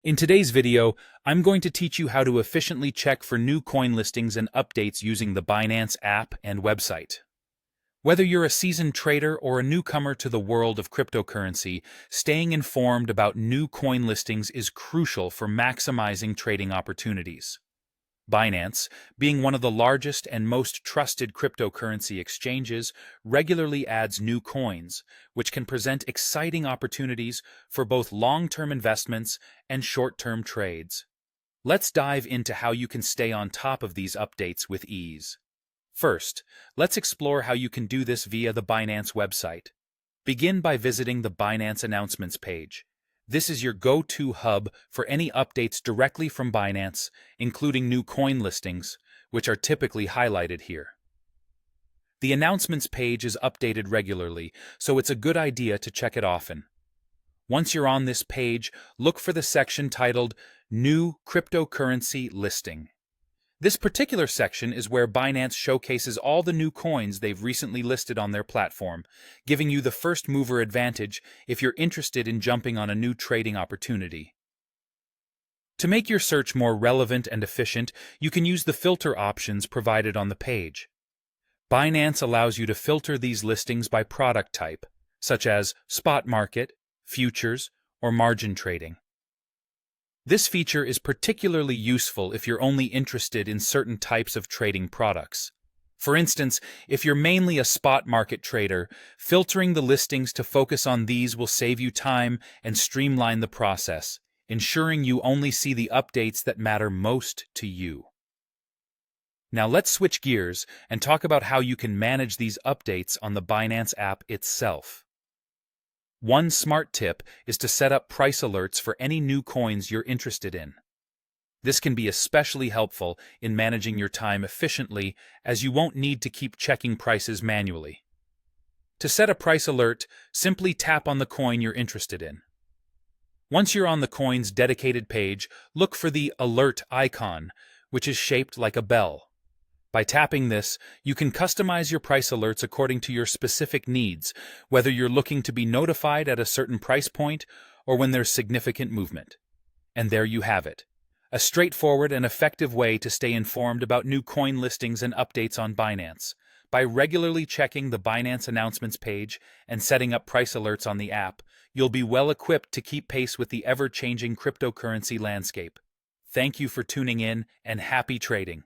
In today's video, I'm going to teach you how to efficiently check for new coin listings and updates using the Binance app and website. Whether you're a seasoned trader or a newcomer to the world of cryptocurrency, staying informed about new coin listings is crucial for maximizing trading opportunities. Binance, being one of the largest and most trusted cryptocurrency exchanges, regularly adds new coins, which can present exciting opportunities for both long-term investments and short-term trades. Let's dive into how you can stay on top of these updates with ease. First, let's explore how you can do this via the Binance website. Begin by visiting the Binance announcements page. This is your go-to hub for any updates directly from Binance, including new coin listings, which are typically highlighted here. The announcements page is updated regularly, so it's a good idea to check it often. Once you're on this page, look for the section titled New Cryptocurrency Listing. This particular section is where Binance showcases all the new coins they've recently listed on their platform, giving you the first mover advantage if you're interested in jumping on a new trading opportunity. To make your search more relevant and efficient, you can use the filter options provided on the page. Binance allows you to filter these listings by product type, such as spot market, futures, or margin trading. This feature is particularly useful if you're only interested in certain types of trading products. For instance, if you're mainly a spot market trader, filtering the listings to focus on these will save you time and streamline the process, ensuring you only see the updates that matter most to you. Now let's switch gears and talk about how you can manage these updates on the Binance app itself. One smart tip is to set up price alerts for any new coins you're interested in. This can be especially helpful in managing your time efficiently, as you won't need to keep checking prices manually. To set a price alert, simply tap on the coin you're interested in. Once you're on the coin's dedicated page, look for the alert icon, which is shaped like a bell. By tapping this, you can customize your price alerts according to your specific needs, whether you're looking to be notified at a certain price point or when there's significant movement. And there you have it, a straightforward and effective way to stay informed about new coin listings and updates on Binance. By regularly checking the Binance announcements page and setting up price alerts on the app, you'll be well equipped to keep pace with the ever-changing cryptocurrency landscape. Thank you for tuning in, and happy trading.